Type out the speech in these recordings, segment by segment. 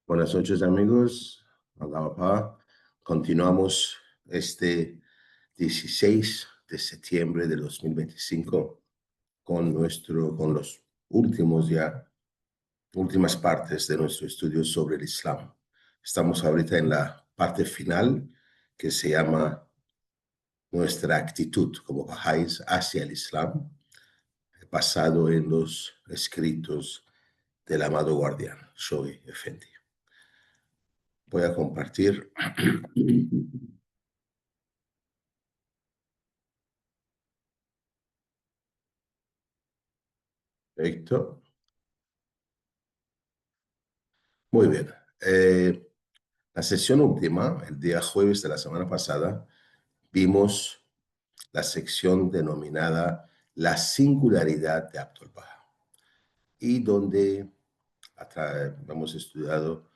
Buenas noches, amigos. Alabama. Continuamos este 16 de septiembre de 2025 con los últimas partes de nuestro estudio sobre el Islam. Estamos ahorita en la parte final que se llama nuestra actitud como Bahá'ís hacia el Islam, basado en los escritos del amado guardián, Shoei Effendi. Voy a compartir. Perfecto. Muy bien. La sesión última, el día jueves de la semana pasada, vimos la sección denominada La singularidad de Abdu'l-Bahá, y donde hemos estudiado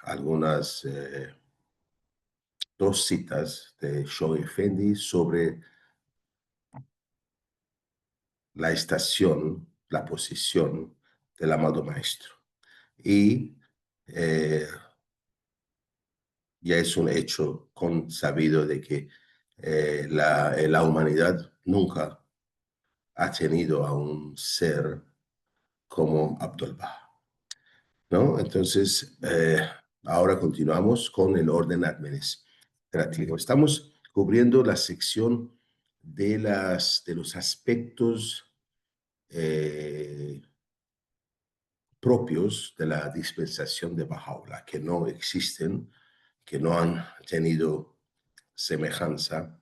algunas dos citas de Shoei Effendi sobre la estación, la posición del amado maestro. Y ya es un hecho consabido de que la humanidad nunca ha tenido a un ser como Abdu'l-Bahá, ¿no? Entonces, ahora continuamos con el orden administrativo. Estamos cubriendo la sección de los aspectos propios de la dispensación de Bahá'u'lláh, que no existen, que no han tenido semejanza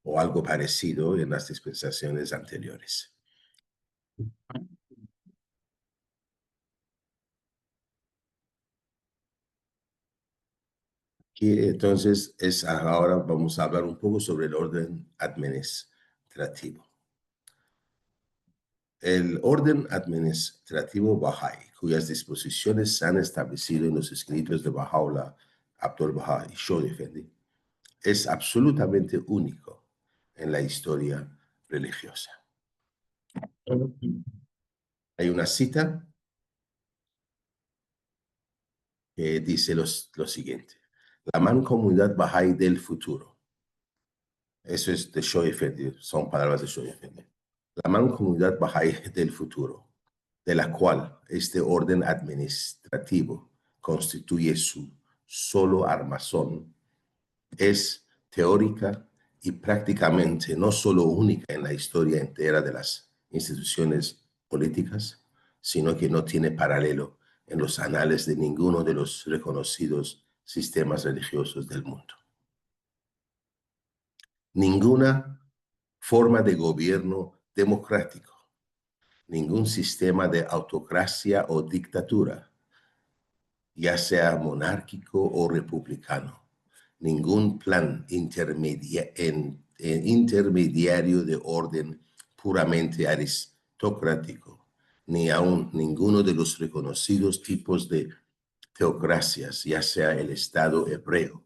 o algo parecido en las dispensaciones anteriores. Y entonces ahora vamos a hablar un poco sobre el orden administrativo. El orden administrativo Bahá'í, cuyas disposiciones se han establecido en los escritos de Baha'u'lláh, Abdu'l-Bahá y Shoei Effendi, es absolutamente único en la historia religiosa. Hay una cita que dice lo siguiente: la mancomunidad Bahá'í del futuro. Eso es de Shoei Effendi, son palabras de Shoei Effendi. La mancomunidad Bahá'í del futuro, de la cual este orden administrativo constituye su solo armazón, es teórica y prácticamente no solo única en la historia entera de las instituciones políticas, sino que no tiene paralelo en los anales de ninguno de los reconocidos sistemas religiosos del mundo. Ninguna forma de gobierno democrático, ningún sistema de autocracia o dictadura, ya sea monárquico o republicano, ningún plan intermediario de orden puramente aristocrático, ni aun ninguno de los reconocidos tipos de teocracias, ya sea el Estado hebreo,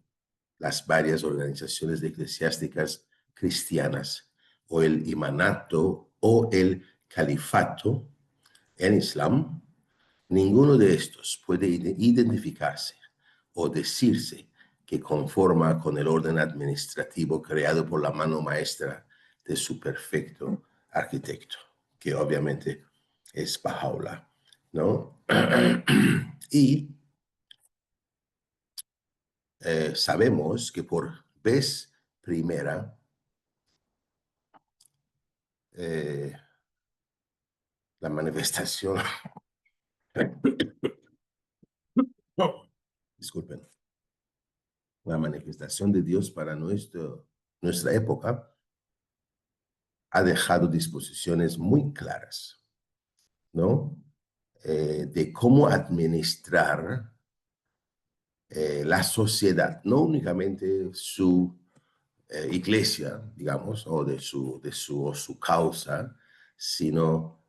las varias organizaciones eclesiásticas cristianas, o el imanato o el califato en Islam. Ninguno de estos puede identificarse o decirse que conforma con el orden administrativo creado por la mano maestra de su perfecto arquitecto, que obviamente es Baha'u'lláh, ¿no? Y sabemos que por vez primera la manifestación, disculpen, la manifestación de Dios para nuestra época ha dejado disposiciones muy claras, ¿no? De cómo administrar la sociedad, no únicamente su iglesia, digamos, o su causa, sino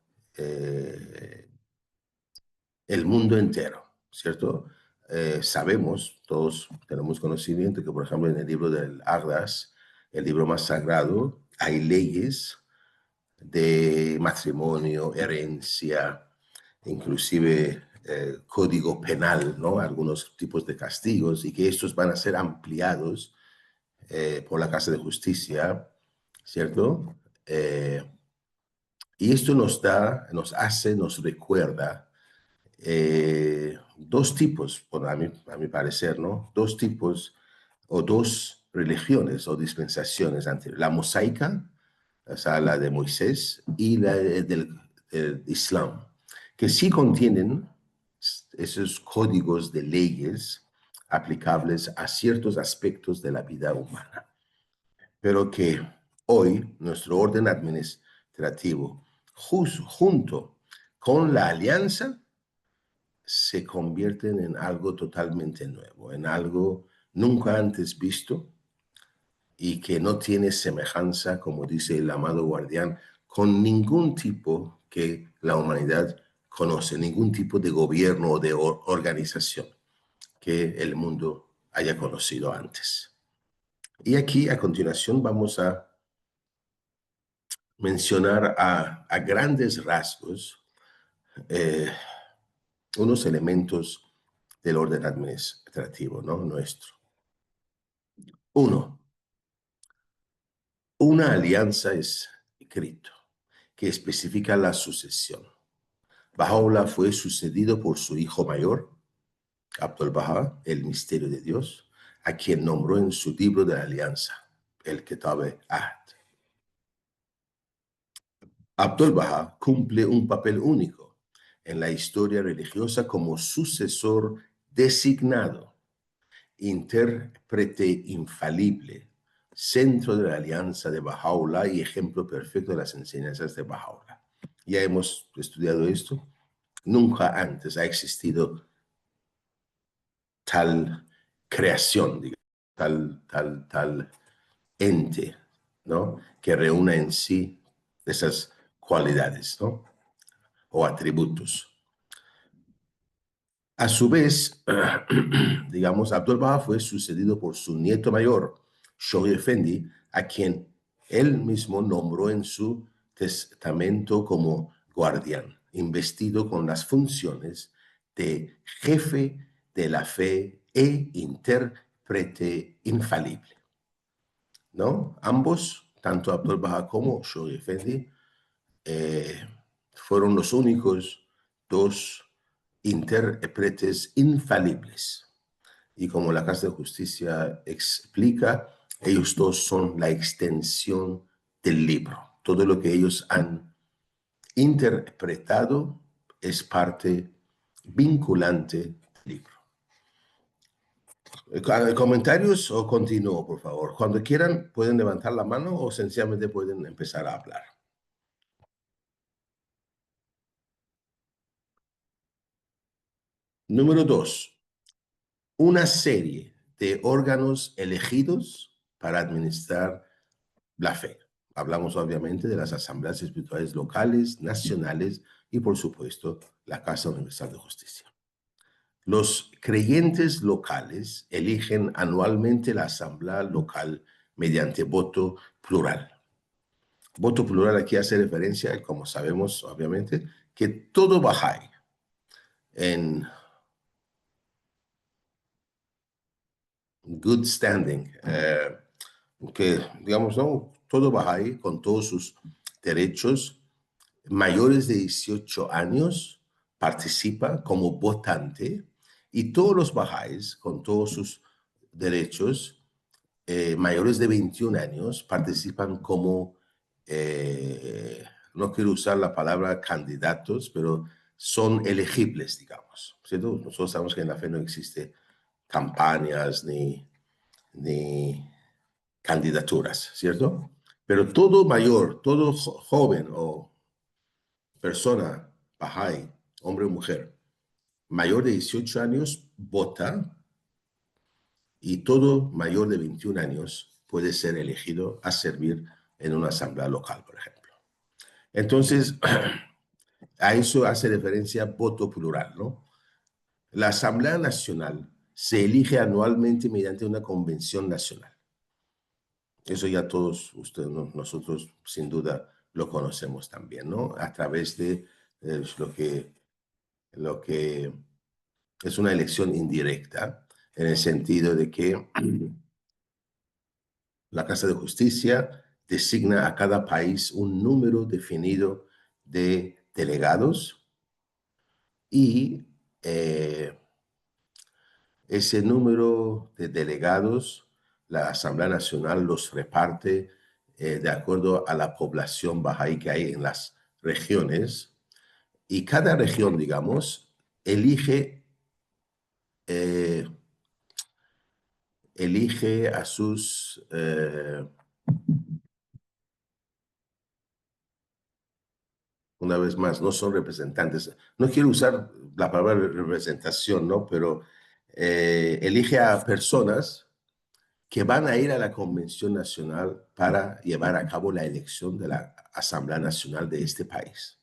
el mundo entero, ¿cierto? Sabemos, todos tenemos conocimiento que, por ejemplo, en el libro del Agdas, el libro más sagrado, hay leyes de matrimonio, herencia, inclusive código penal, ¿no? Algunos tipos de castigos y que estos van a ser ampliados por la Casa de Justicia, ¿cierto? Y esto nos recuerda dos tipos, bueno, a mi parecer, ¿no? Dos tipos o dos religiones o dispensaciones anteriores. La mosaica, o sea, la de Moisés, y del Islam, que sí contienen esos códigos de leyes aplicables a ciertos aspectos de la vida humana, pero que hoy nuestro orden administrativo, junto con la alianza, se convierten en algo totalmente nuevo, en algo nunca antes visto y que no tiene semejanza, como dice el amado guardián, con ningún tipo que la humanidad conoce, ningún tipo de gobierno o de organización que el mundo haya conocido antes. Y aquí a continuación vamos a mencionar a grandes rasgos eh, unos elementos del orden administrativo, ¿no? Nuestro. Uno, una alianza es escrito que especifica la sucesión. Baha'u'lláh fue sucedido por su hijo mayor, Abdul Baha, el misterio de Dios, a quien nombró en su libro de la alianza, el Kitab-e-Ahd. Abdul Baha cumple un papel único en la historia religiosa como sucesor designado, intérprete infalible, centro de la alianza de Baha'u'lláh y ejemplo perfecto de las enseñanzas de Baha'u'lláh. Ya hemos estudiado esto. Nunca antes ha existido tal creación, digamos, tal ente, ¿no? Que reúna en sí esas cualidades, ¿no? O atributos. A su vez, digamos, Abdul Baha fue sucedido por su nieto mayor, Shoghi Effendi, a quien él mismo nombró en su testamento como guardián, investido con las funciones de jefe de la fe e intérprete infalible, ¿no? Ambos, tanto Abdul Baha como Shoghi Effendi, eh, fueron los únicos dos intérpretes infalibles. Y como la Casa de Justicia explica, ellos dos son la extensión del libro. Todo lo que ellos han interpretado es parte vinculante del libro. ¿Comentarios o continúo, por favor? Cuando quieran, pueden levantar la mano o sencillamente pueden empezar a hablar. Número dos, una serie de órganos elegidos para administrar la fe. Hablamos obviamente de las asambleas espirituales locales, nacionales y por supuesto la Casa Universal de Justicia. Los creyentes locales eligen anualmente la asamblea local mediante voto plural. Voto plural aquí hace referencia, como sabemos obviamente, que todo Bahá'í en good standing, que digamos, ¿no? Todo Bahá'í con todos sus derechos mayores de 18 años participa como votante y todos los Bahá'ís con todos sus derechos mayores de 21 años participan como, no quiero usar la palabra candidatos, pero son elegibles, digamos, ¿cierto? Nosotros sabemos que en la fe no existe campañas ni candidaturas, ¿cierto? Pero todo mayor, todo joven o persona, Bahá'í, hombre o mujer, mayor de 18 años vota y todo mayor de 21 años puede ser elegido a servir en una asamblea local, por ejemplo. Entonces, a eso hace referencia voto plural, ¿no? La Asamblea Nacional se elige anualmente mediante una convención nacional. Eso ya todos ustedes, nosotros sin duda lo conocemos también, ¿no? A través de lo que lo que es una elección indirecta, en el sentido de que la Casa de Justicia designa a cada país un número definido de delegados y ese número de delegados, la Asamblea Nacional los reparte de acuerdo a la población bahá'í que hay en las regiones, y cada región, digamos, elige, eh, elige a sus, una vez más, no son representantes. No quiero usar la palabra representación, ¿no? Pero elige a personas que van a ir a la Convención Nacional para llevar a cabo la elección de la Asamblea Nacional de este país.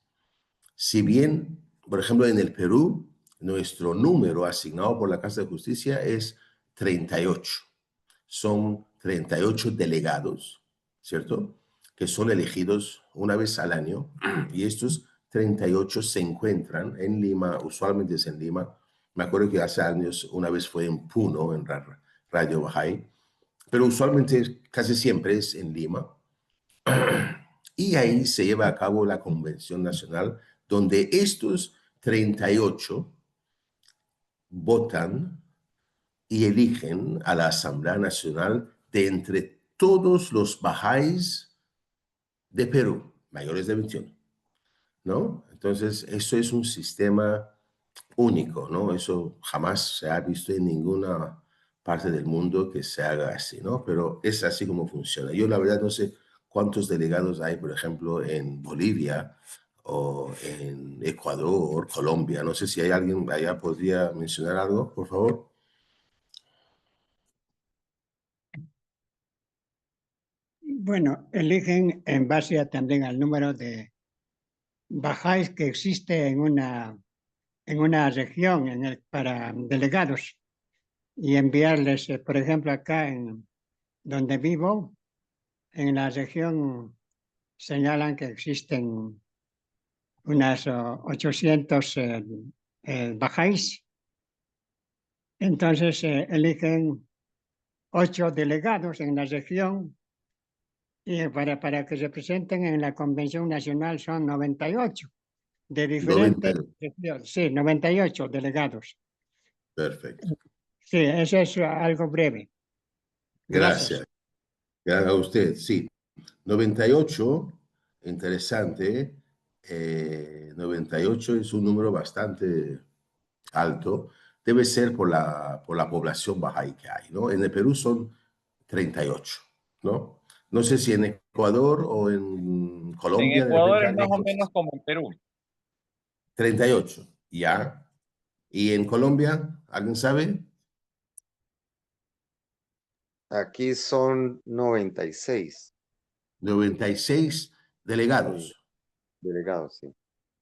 Si bien, por ejemplo, en el Perú, nuestro número asignado por la Casa de Justicia es 38. Son 38 delegados, ¿cierto? Que son elegidos una vez al año, y estos 38 se encuentran en Lima, usualmente es en Lima. Me acuerdo que hace años una vez fue en Puno, en Radio Bahá'í, pero usualmente casi siempre es en Lima. Y ahí se lleva a cabo la Convención Nacional, donde estos 38 votan y eligen a la Asamblea Nacional de entre todos los bahá'ís de Perú, mayores de 21, ¿no? Entonces, eso es un sistema único, ¿no? Eso jamás se ha visto en ninguna parte del mundo que se haga así, ¿no? Pero es así como funciona. Yo la verdad no sé cuántos delegados hay, por ejemplo, en Bolivia o en Ecuador, Colombia. No sé si hay alguien allá podría mencionar algo, por favor. Bueno, eligen en base también al número de bajáis que existe en una región para delegados y enviarles, por ejemplo, acá en donde vivo, en la región señalan que existen unas 800 bajáis. Entonces eligen 8 delegados en la región y para que se presenten en la Convención Nacional son 98 de 90. diferentes regiones. Sí, 98 delegados. Perfecto. Sí, eso es algo breve. Gracias. Gracias. Gracias a usted. Sí, 98, interesante. 98 es un número bastante alto. Debe ser por la población bahá'í que hay, ¿no? En el Perú son 38, ¿no? No sé si en Ecuador o en En Colombia de Ecuador repente es más alguien o menos como en Perú. 38, ya. ¿Y en Colombia, alguien sabe? Aquí son 96 96 sí, delegados. delegados, sí.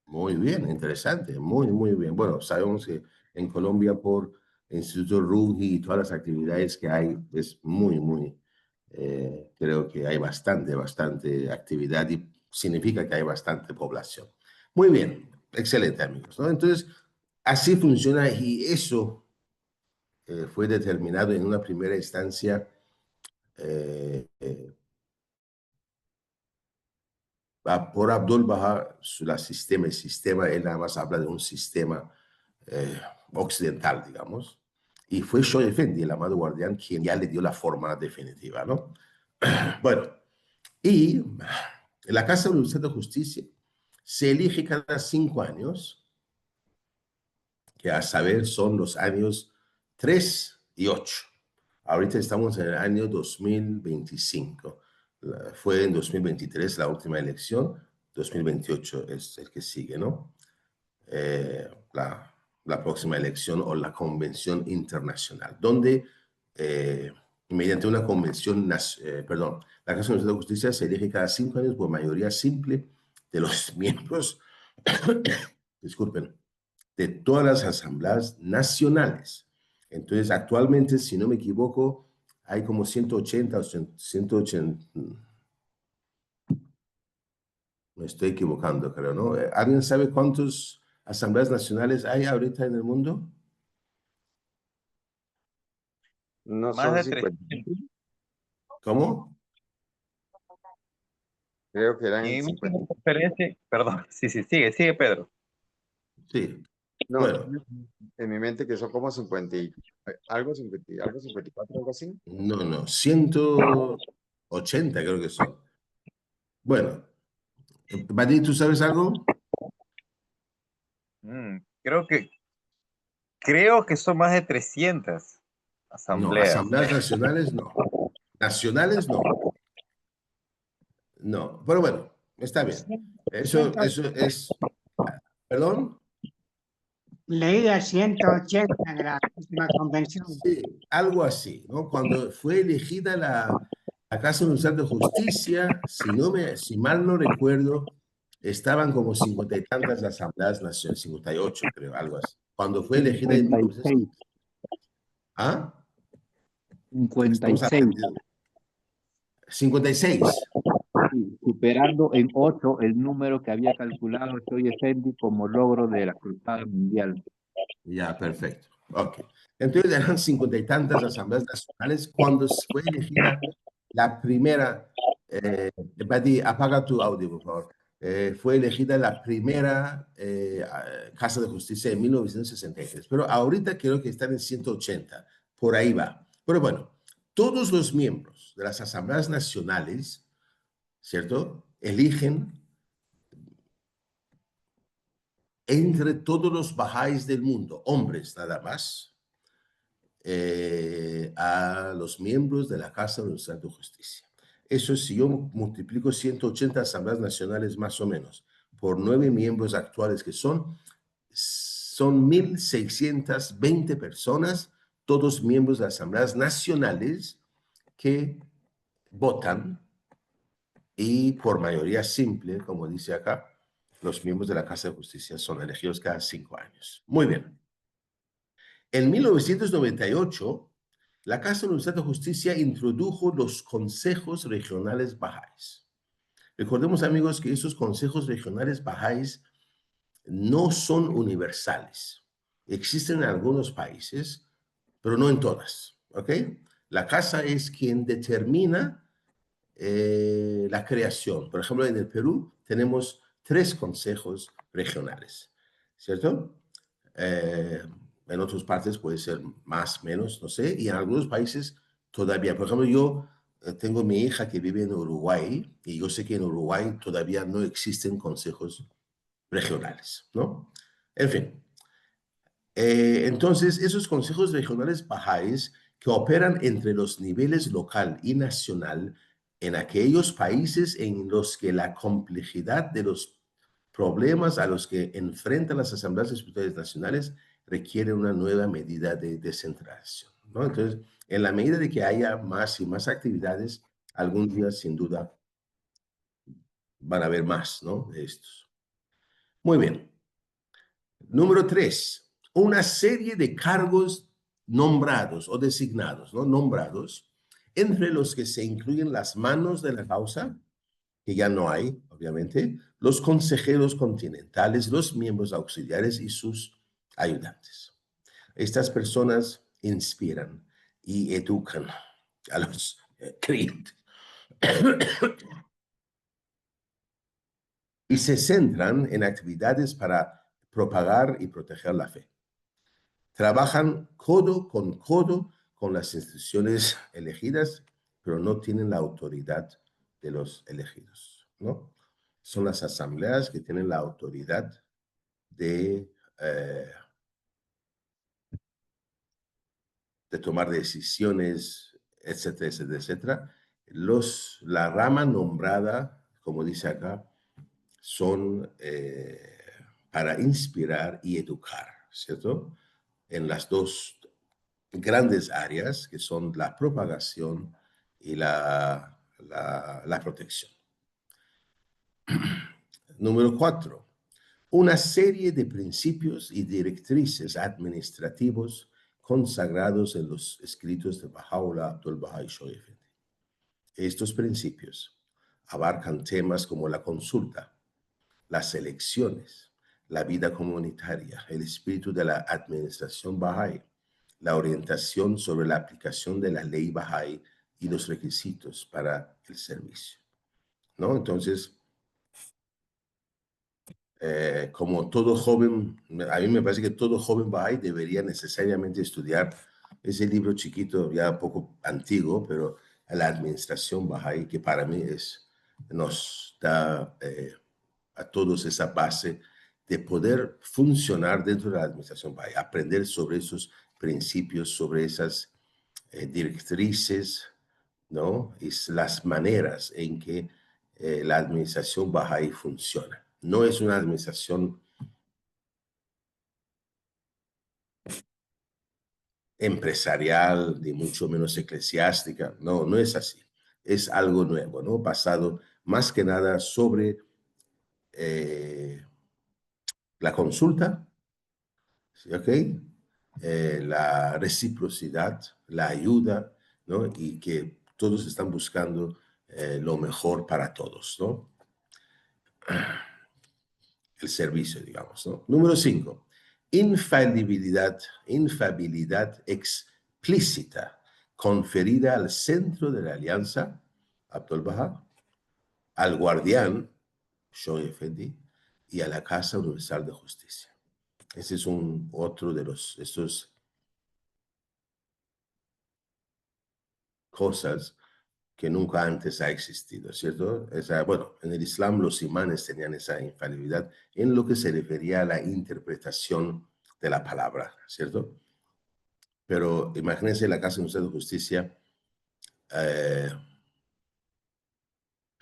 Muy bien, interesante, muy, muy bien. Bueno, sabemos que en Colombia por el Instituto Ruggi y todas las actividades que hay, es muy, muy, creo que hay bastante actividad y significa que hay bastante población. Muy bien, excelente amigos, ¿no? Entonces, así funciona y eso fue determinado en una primera instancia eh, eh, por Abdul Baha, el sistema, él nada más habla de un sistema occidental, digamos, y fue Shoy Effendi, el amado guardián, quien ya le dio la forma definitiva, ¿no? Bueno, y la Casa Universal de Justicia se elige cada 5 años, que a saber son los años 3 y 8. Ahorita estamos en el año 2025. Fue en 2023 la última elección, 2028 es el que sigue, ¿no? Eh, la, la próxima elección o la convención internacional, donde mediante una convención, perdón, la Casa Universal de Justicia se elige cada 5 años por mayoría simple de los miembros, disculpen, de todas las asambleas nacionales. Entonces, actualmente, si no me equivoco, hay como 180 o 180, me estoy equivocando, creo, ¿no? ¿Alguien sabe cuántos asambleas nacionales hay ahorita en el mundo? No Más son de 50, 300. ¿Cómo? creo que Y eran en mi 50. conferencia, perdón, sí, sigue Pedro. Sí. No, Bueno, en mi mente que son como 50 y algo, 50, algo 54, algo así. no, 180 creo que son. Bueno, Vadim, ¿tú sabes algo? Creo que son más de 300 No, asambleas. asambleas nacionales no. Nacionales no. No, pero bueno, está bien. Eso es, perdón. Leía 180 en la última convención. Sí, algo así, ¿no? Cuando fue elegida la Casa Universal de Justicia, si mal no recuerdo, estaban como 50 y tantas asambleas nacionales, 58 creo, algo así. Cuando fue elegida en 56. ¿Ah? Estamos 56, aprendiendo. 56. sí, superando en 8 el número que había calculado Joy Effendi como logro de la Cruzada Mundial. Ya, perfecto. Ok. Entonces eran 50 y tantas asambleas nacionales cuando fue elegida la primera. Badi, apaga tu audio, por favor. Fue elegida la primera Casa de Justicia en 1963. Pero ahorita creo que están en 180. Por ahí va. Pero bueno, todos los miembros de las asambleas nacionales, ¿cierto? Eligen entre todos los bajáis del mundo, hombres nada más, a los miembros de la Casa Universal de Justicia. Eso es, si yo multiplico 180 asambleas nacionales más o menos por 9 miembros actuales que son 1.620 personas, todos miembros de asambleas nacionales que votan y por mayoría simple, como dice acá, los miembros de la Casa de Justicia son elegidos cada 5 años. Muy bien. En 1998, la Casa Universal de Justicia introdujo los consejos regionales bajáis. Recordemos, amigos, que esos consejos regionales bajáis no son universales. Existen en algunos países, pero no en todas. ¿Ok? La Casa es quien determina la creación. Por ejemplo, en el Perú tenemos 3 consejos regionales, ¿cierto? En otras partes puede ser más, menos, no sé, y en algunos países todavía. Por ejemplo, yo tengo mi hija que vive en Uruguay y yo sé que en Uruguay todavía no existen consejos regionales, ¿no? En fin, entonces esos consejos regionales bajáis que operan entre los niveles local y nacional en aquellos países en los que la complejidad de los problemas a los que enfrentan las asambleas diputadas nacionales requiere una nueva medida de descentralización, ¿no? Entonces, en la medida de que haya más y más actividades, algún día sin duda van a haber más, ¿no? De estos. Muy bien. Número 3, una serie de cargos nombrados o designados, ¿no? Nombrados, entre los que se incluyen las manos de la causa, que ya no hay, obviamente, los consejeros continentales, los miembros auxiliares y sus ayudantes. Estas personas inspiran y educan a los clientes y se centran en actividades para propagar y proteger la fe. Trabajan codo con las instituciones elegidas, pero no tienen la autoridad de los elegidos, ¿no? Son las asambleas que tienen la autoridad de tomar decisiones, etcétera, etcétera, etcétera. La rama nombrada, como dice acá, son para inspirar y educar, ¿cierto? En las dos grandes áreas que son la propagación y la protección. Número 4. Una serie de principios y directrices administrativos consagrados en los escritos de Baha'u'llah Abdul Baha y Shoaib Effendi. Estos principios abarcan temas como la consulta, las elecciones, la vida comunitaria, el espíritu de la administración Bahá'í, la orientación sobre la aplicación de la ley Bahá'í y los requisitos para el servicio, ¿no? Entonces, como todo joven, a mí me parece que todo joven Bahá'í debería necesariamente estudiar ese libro chiquito, ya poco antiguo, pero la administración Bahá'í, que para mí nos da a todos esa base de poder funcionar dentro de la administración Bahá'í, aprender sobre esos principios, sobre esas directrices, ¿no? Y las maneras en que la administración Bahá'í funciona. No es una administración empresarial, ni mucho menos eclesiástica. No, no es así. Es algo nuevo, ¿no? Basado más que nada sobre la consulta, ¿sí? ¿Ok? La reciprocidad, la ayuda, ¿no? Y que todos están buscando lo mejor para todos, ¿no? El servicio, digamos, ¿no? Número 5, infalibilidad explícita conferida al centro de la alianza, Abdul Baha, al guardián, Shoy Effendi, y a la Casa Universal de Justicia. Ese es otro de estos cosas que nunca antes ha existido, ¿cierto? Bueno, en el Islam los imanes tenían esa infalibilidad en lo que se refería a la interpretación de la palabra, ¿cierto? Pero imagínense la Casa Universal de Justicia, he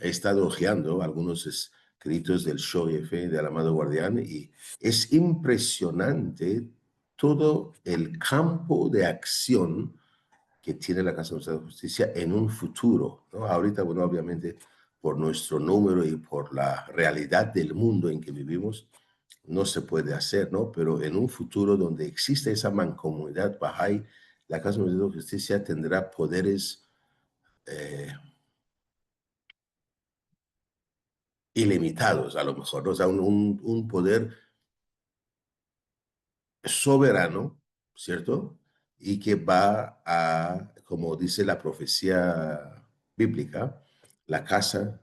estado hojeando algunos escritos del Shoyefe, del amado guardián, y es impresionante todo el campo de acción que tiene la Casa Universal de Justicia en un futuro, ¿no? Ahorita, bueno, obviamente, por nuestro número y por la realidad del mundo en que vivimos, no se puede hacer, ¿no? Pero en un futuro donde existe esa mancomunidad Bahá'í, la Casa Universal de Justicia tendrá poderes ilimitados, a lo mejor, ¿no? O sea, un poder soberano, ¿cierto? Y que va a, como dice la profecía bíblica, la casa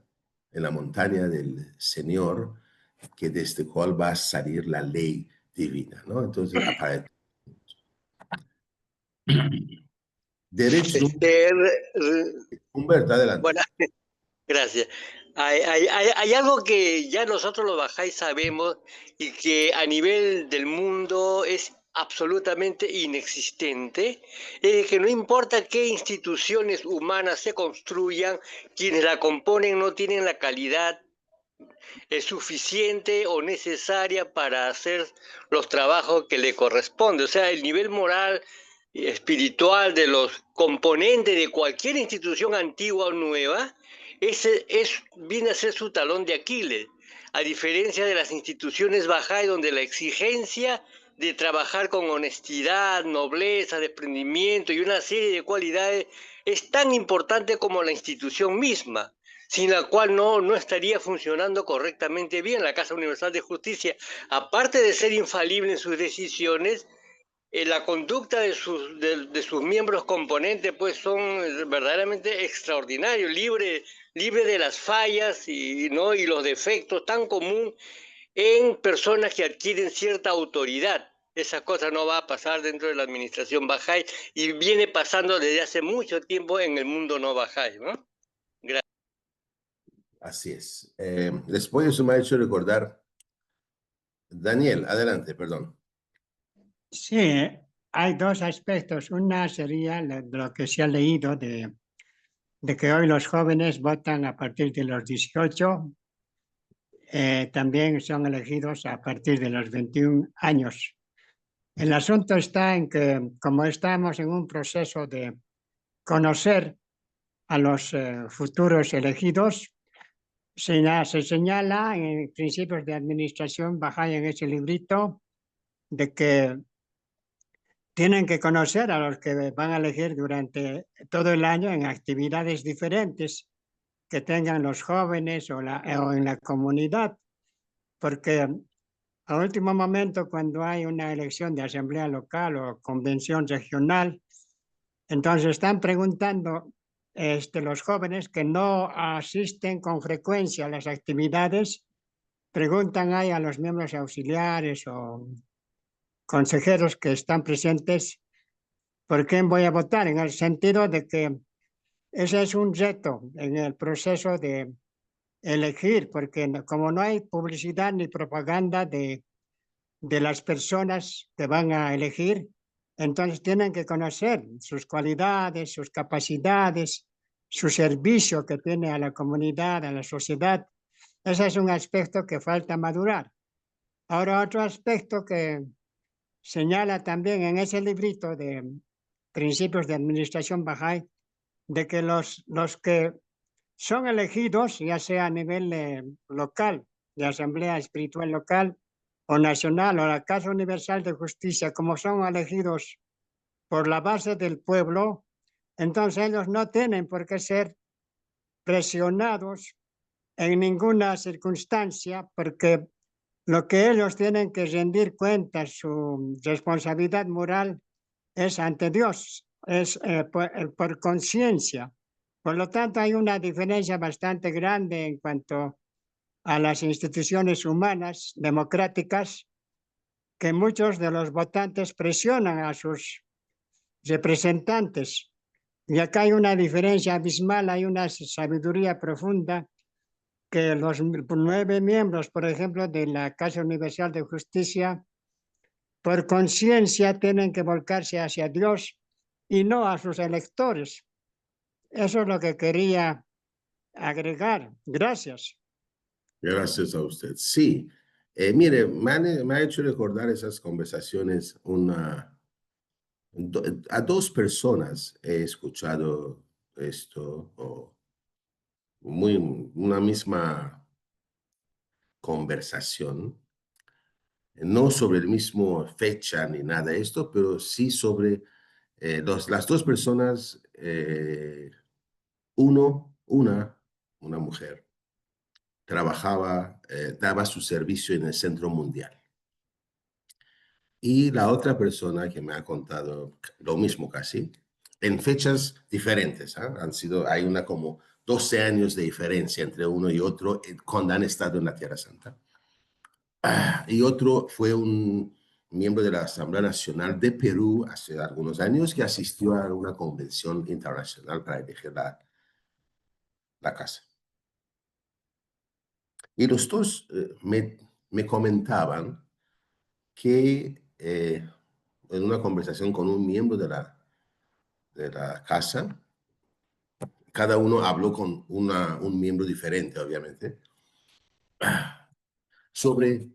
en la montaña del Señor, que desde cual va a salir la ley divina, ¿no? Entonces, derecho, Humberto, adelante. Bueno, gracias. Hay algo que ya nosotros los bajáis sabemos y que a nivel del mundo es absolutamente inexistente, es que no importa qué instituciones humanas se construyan, quienes la componen no tienen la calidad suficiente o necesaria para hacer los trabajos que le corresponde. O sea, el nivel moral y espiritual de los componentes de cualquier institución antigua o nueva, viene a ser su talón de Aquiles, a diferencia de las instituciones Bahá'í, donde la exigencia de trabajar con honestidad, nobleza, desprendimiento y una serie de cualidades es tan importante como la institución misma, sin la cual no estaría funcionando correctamente bien. La Casa Universal de Justicia, aparte de ser infalible en sus decisiones, la conducta de sus miembros componentes pues son verdaderamente extraordinarios, libre de las fallas y los defectos tan común en personas que adquieren cierta autoridad. Esa cosa no va a pasar dentro de la administración Bahá'í y viene pasando desde hace mucho tiempo en el mundo no Bahá'í, ¿no? Gracias. Así es. Después eso me ha hecho recordar. Daniel, adelante, perdón. Sí, hay dos aspectos. Una sería lo que se ha leído de que hoy los jóvenes votan a partir de los 18, también son elegidos a partir de los 21 años. El asunto está en que, como estamos en un proceso de conocer a los futuros elegidos, se señala en principios de administración Bahá'í en ese librito de que tienen que conocer a los que van a elegir durante todo el año en actividades diferentes que tengan los jóvenes o en la comunidad, porque a último momento, cuando hay una elección de asamblea local o convención regional, entonces están preguntando los jóvenes que no asisten con frecuencia a las actividades, preguntan ahí a los miembros auxiliares o consejeros que están presentes por quién voy a votar, en el sentido de que ese es un reto en el proceso de elegir, porque como no hay publicidad ni propaganda de las personas que van a elegir, entonces tienen que conocer sus cualidades, sus capacidades, su servicio que tiene a la comunidad, a la sociedad. Ese es un aspecto que falta madurar. Ahora, otro aspecto que señala también en ese librito de Principios de Administración Bahá'í, de que los que son elegidos, ya sea a nivel local, de Asamblea Espiritual Local, o nacional, o la Casa Universal de Justicia, como son elegidos por la base del pueblo, entonces ellos no tienen por qué ser presionados en ninguna circunstancia, porque lo que ellos tienen que rendir cuenta, su responsabilidad moral, es ante Dios, es por conciencia. Por lo tanto, hay una diferencia bastante grande en cuanto a las instituciones humanas democráticas, que muchos de los votantes presionan a sus representantes. Y acá hay una diferencia abismal, hay una sabiduría profunda que los 9 miembros, por ejemplo, de la Casa Universal de Justicia, por conciencia tienen que volcarse hacia Dios y no a sus electores. Eso es lo que quería agregar. Gracias. Gracias a usted. Sí, mire, me ha hecho recordar esas conversaciones a 2 personas he escuchado esto, o una misma conversación, no sobre el mismo fecha ni nada de esto, pero sí sobre las 2 personas, una mujer, trabajaba, daba su servicio en el Centro Mundial. Y la otra persona que me ha contado lo mismo casi, en fechas diferentes, hay una como 12 años de diferencia entre uno y otro cuando han estado en la Tierra Santa. Y otro fue un miembro de la Asamblea Nacional de Perú hace algunos años que asistió a una convención internacional para elegir la casa. Y los dos me comentaban que en una conversación con un miembro de la casa, cada uno habló con un miembro diferente, obviamente, sobre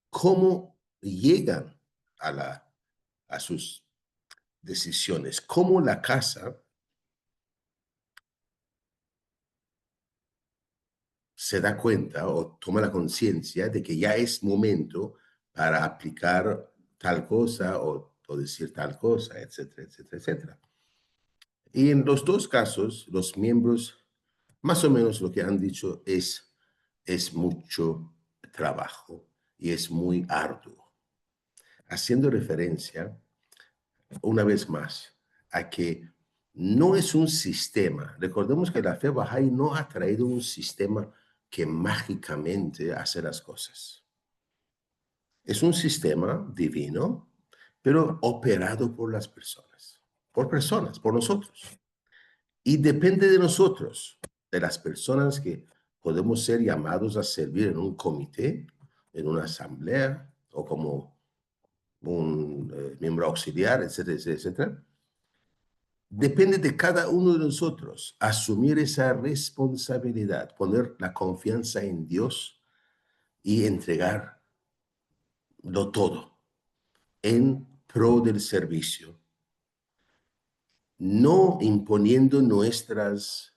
cómo llegan a sus decisiones, cómo la casa se da cuenta o toma la conciencia de que ya es momento para aplicar tal cosa o decir tal cosa, etcétera, etcétera, etcétera. Y en los 2 casos, los miembros, más o menos lo que han dicho es mucho trabajo y es muy arduo, haciendo referencia, una vez más, a que no es un sistema. Recordemos que la fe Bahá'í no ha traído un sistema que mágicamente hace las cosas. Es un sistema divino, pero operado por las personas, por nosotros. Y depende de nosotros, de las personas que podemos ser llamados a servir en un comité, en una asamblea o como un miembro auxiliar, etcétera, etcétera, etcétera. Depende de cada uno de nosotros asumir esa responsabilidad, poner la confianza en Dios y entregarlo todo en pro del servicio, no imponiendo nuestros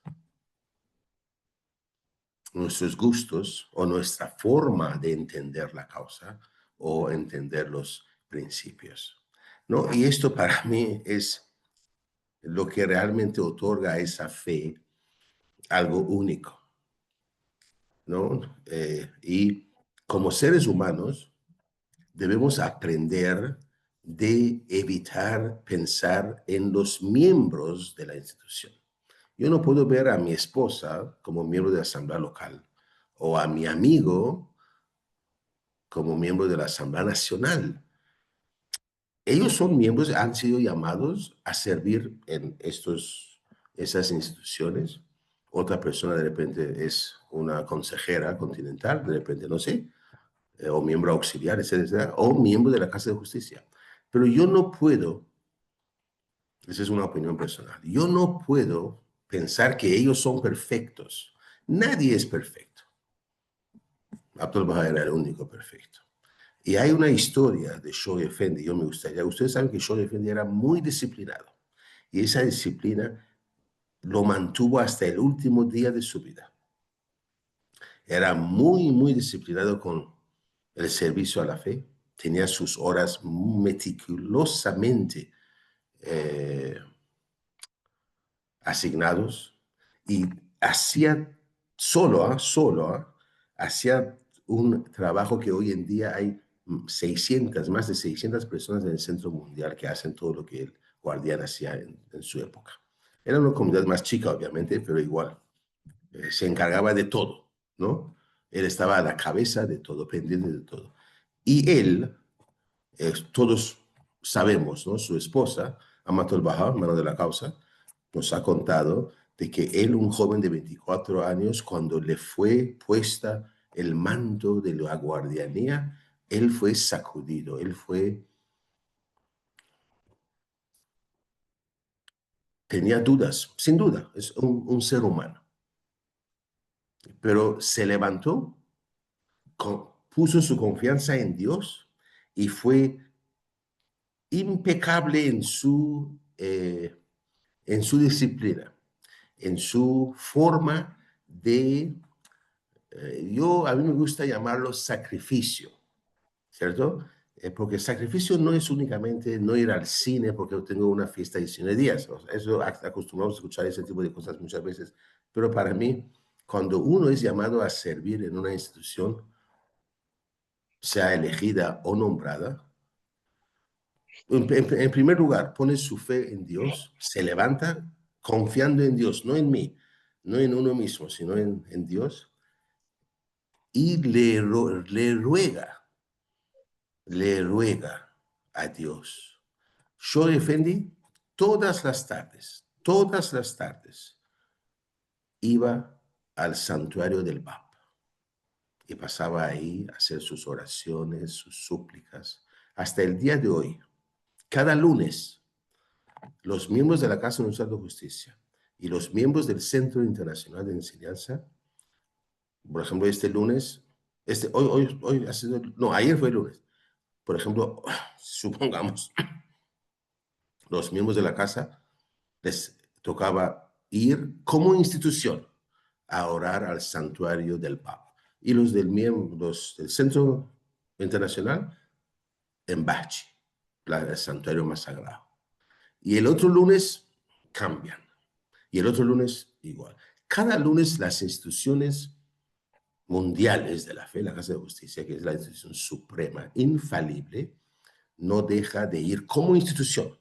gustos o nuestra forma de entender la causa o entender los principios, ¿no? Y esto para mí es lo que realmente otorga a esa fe algo único, ¿no? Y como seres humanos, debemos aprender de evitar pensar en los miembros de la institución. Yo no puedo ver a mi esposa como miembro de la asamblea local o a mi amigo como miembro de la asamblea nacional. Ellos son miembros, han sido llamados a servir en esas instituciones. Otra persona de repente es una consejera continental, de repente no sé, o miembro auxiliar, etcétera, o miembro de la Casa de Justicia. Pero yo no puedo, esa es una opinión personal, yo no puedo pensar que ellos son perfectos. Nadie es perfecto. Abdul Baha era el único perfecto. Y hay una historia de Shoaib Effendi, yo me gustaría, ustedes saben que Shoaib Effendi era muy disciplinado, y esa disciplina lo mantuvo hasta el último día de su vida. Era muy, muy disciplinado con el servicio a la fe, tenía sus horas meticulosamente asignados y hacía hacía un trabajo que hoy en día hay más de 600 personas en el Centro Mundial que hacen todo lo que el guardián hacía en su época. Era una comunidad más chica, obviamente, pero igual. Se encargaba de todo, ¿no? Él estaba a la cabeza de todo, pendiente de todo. Y él, todos sabemos, ¿no? Su esposa, Amatul Baha, mano de la causa, nos ha contado de que él, un joven de 24 años, cuando le fue puesta el manto de la guardianía, él fue sacudido, tenía dudas, sin duda, es un ser humano. Pero se levantó, puso su confianza en Dios y fue impecable en su disciplina, en su forma de, a mí me gusta llamarlo sacrificio, ¿cierto? Porque sacrificio no es únicamente no ir al cine porque tengo una fiesta de 19 días. O sea, eso acostumbramos a escuchar ese tipo de cosas muchas veces. Pero para mí, cuando uno es llamado a servir en una institución, sea elegida o nombrada, en primer lugar, pone su fe en Dios, se levanta confiando en Dios, no en mí, no en uno mismo, sino en Dios, y le ruega a Dios. Shoaib Effendi todas las tardes, iba al santuario del Bab y pasaba ahí a hacer sus oraciones, sus súplicas. Hasta el día de hoy, cada lunes, los miembros de la Casa Universal de Justicia y los miembros del Centro Internacional de Enseñanza, por ejemplo, este lunes, ayer fue el lunes, por ejemplo, supongamos, los miembros de la casa les tocaba ir como institución a orar al santuario del Papa. Y los del Centro Internacional en Bachi, el santuario más sagrado. Y el otro lunes cambian. Y el otro lunes igual. Cada lunes las instituciones mundiales de la fe, la Casa de Justicia, que es la institución suprema, infalible, no deja de ir como institución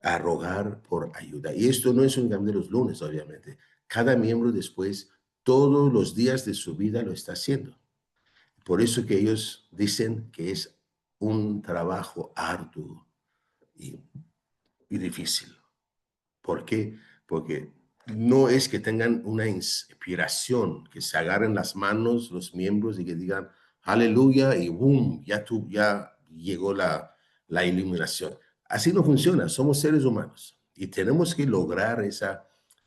a rogar por ayuda. Y esto no es únicamente los lunes, obviamente. Cada miembro después, todos los días de su vida lo está haciendo. Por eso que ellos dicen que es un trabajo arduo y difícil. ¿Por qué? Porque no es que tengan una inspiración, que se agarren las manos los miembros y que digan aleluya y boom, ya llegó la iluminación. Así no funciona, somos seres humanos y tenemos que lograr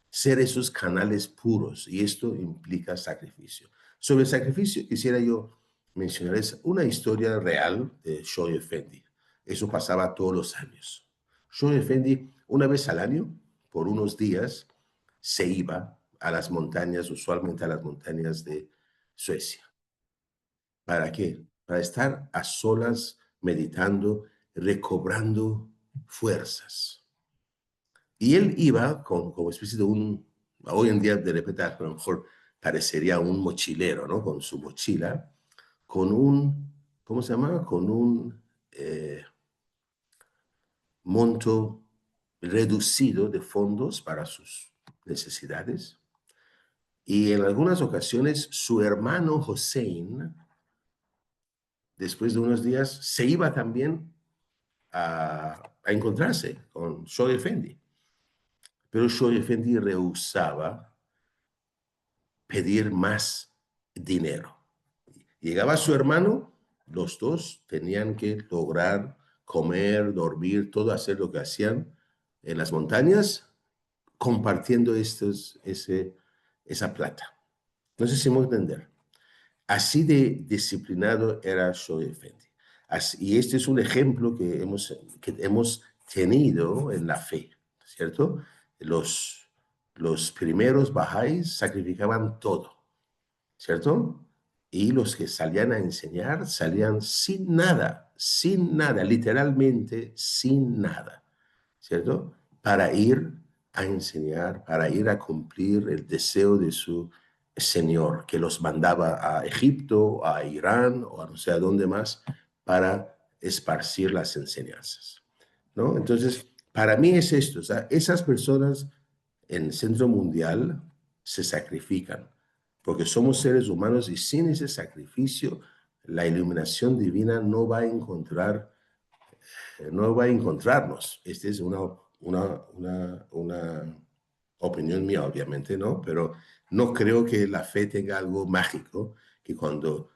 ser esos canales puros y esto implica sacrificio. Sobre el sacrificio quisiera yo mencionarles una historia real de Shoaib Effendi. Eso pasaba todos los años. Shoaib Effendi, una vez al año, por unos días, se iba a las montañas, usualmente a las montañas de Suecia. ¿Para qué? Para estar a solas, meditando, recobrando fuerzas. Y él iba como especie de hoy en día de repente a lo mejor parecería un mochilero, ¿no? Con su mochila, con un ¿cómo se llama? Con un monto reducido de fondos para sus necesidades. Y en algunas ocasiones su hermano Hossein, después de unos días, se iba también a encontrarse con Shoaib Effendi. Pero Shoaib Effendi rehusaba pedir más dinero. Llegaba su hermano, los dos tenían que lograr comer, dormir, todo hacer lo que hacían en las montañas, compartiendo esa plata. No sé si me voy a entender. Así de disciplinado era Shoaib Effendi. Y este es un ejemplo que hemos tenido en la fe, ¿cierto? Los primeros bahá'ís sacrificaban todo, ¿cierto? Y los que salían a enseñar salían sin nada, literalmente sin nada, ¿cierto? Para ir a enseñar, para ir a cumplir el deseo de su Señor, que los mandaba a Egipto, a Irán o a no sé a dónde más, para esparcir las enseñanzas, ¿no? Entonces, para mí es esto, o sea, esas personas en el centro mundial se sacrifican, porque somos seres humanos y sin ese sacrificio, la iluminación divina no va a encontrarnos. Esta es una opinión mía, obviamente, ¿no? Pero no creo que la fe tenga algo mágico, que cuando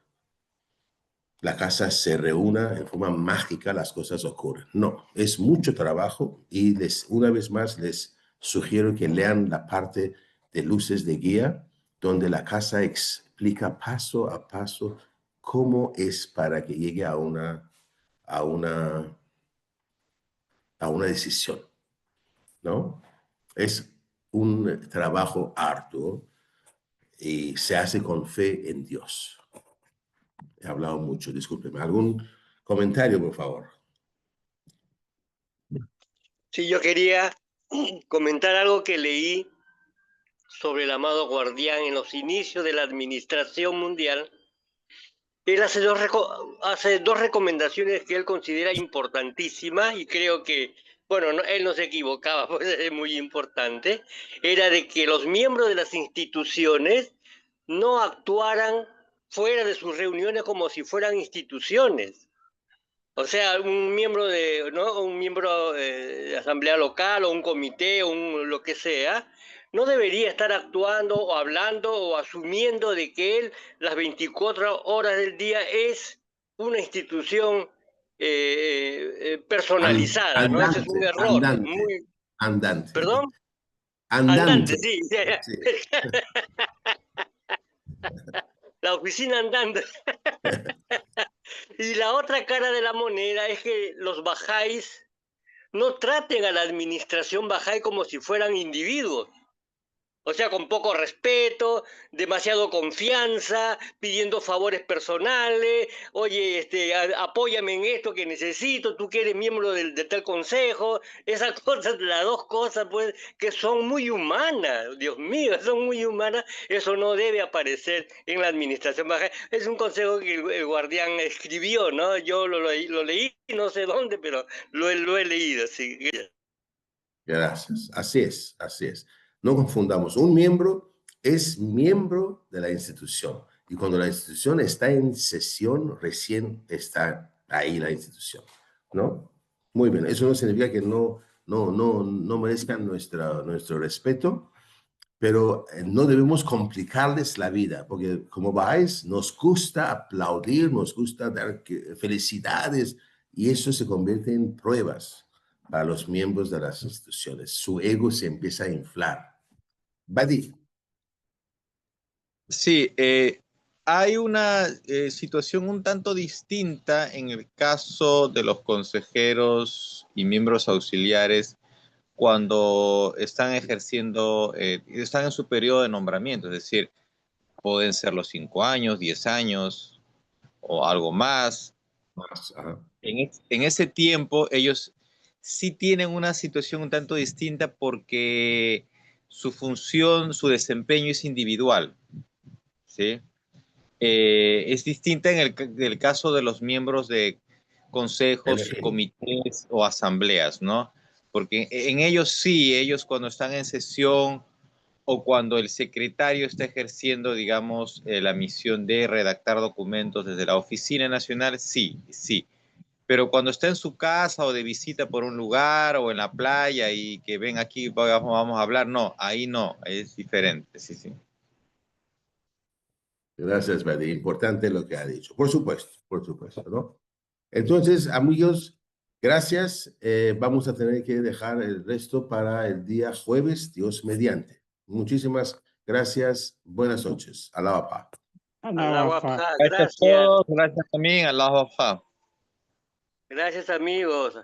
la casa se reúna en forma mágica, las cosas ocurren. No, es mucho trabajo y una vez más les sugiero que lean la parte de Luces de Guía, donde la casa explica paso a paso cómo es para que llegue a una decisión, ¿no? Es un trabajo arduo y se hace con fe en Dios. He hablado mucho, discúlpeme. ¿Algún comentario, por favor? Sí, yo quería comentar algo que leí sobre el amado Guardián en los inicios de la administración mundial. Él hace dos recomendaciones que él considera importantísimas y creo que, bueno, él no se equivocaba, pues es muy importante. Era de que los miembros de las instituciones no actuaran fuera de sus reuniones como si fueran instituciones. O sea, un miembro de asamblea local o un comité o lo que sea, no debería estar actuando o hablando o asumiendo de que él las 24 horas del día es una institución personalizada, ¿no? Ese es un error. Andante. ¿Perdón? Andante. Sí. Sí. La oficina andante. Y la otra cara de la moneda es que los bajáis no traten a la administración bahá'í como si fueran individuos. O sea, con poco respeto, demasiado confianza, pidiendo favores personales, oye, apóyame en esto que necesito, tú que eres miembro de tal consejo, esas cosas, las dos cosas, pues, que son muy humanas, Dios mío, son muy humanas, eso no debe aparecer en la administración bahá'í. Es un consejo que el Guardián escribió, ¿no? Yo lo leí, no sé dónde, pero lo he leído, sí. Gracias. Así es. No confundamos. Un miembro es miembro de la institución. Y cuando la institución está en sesión, recién está ahí la institución, ¿no? Muy bien. Eso no significa que no merezcan nuestro respeto, pero no debemos complicarles la vida, porque como vais, nos gusta aplaudir, nos gusta dar felicidades, y eso se convierte en pruebas para los miembros de las instituciones. Su ego se empieza a inflar. Badi. Sí, hay una situación un tanto distinta en el caso de los consejeros y miembros auxiliares cuando están ejerciendo, están en su periodo de nombramiento, es decir, pueden ser los 5 años, 10 años o algo más. En ese tiempo ellos sí tienen una situación un tanto distinta porque su función, su desempeño es individual, ¿sí? Es distinta en el caso de los miembros de consejos, Elegidos. comités o asambleas, ¿no? Porque en ellos sí, ellos cuando están en sesión o cuando el secretario está ejerciendo, digamos, la misión de redactar documentos desde la Oficina Nacional, sí, sí. Pero cuando está en su casa o de visita por un lugar o en la playa y que ven aquí, vamos a hablar, no, ahí no, es diferente, sí, sí. Gracias, Betty. Importante lo que ha dicho. Por supuesto, ¿no? Entonces, amigos, gracias. Vamos a tener que dejar el resto para el día jueves, Dios mediante. Muchísimas gracias. Buenas noches. Alá Bapa. Allahu Akbar. Gracias a Gracias, todos, gracias también, Allahu Akbar. gracias amigos.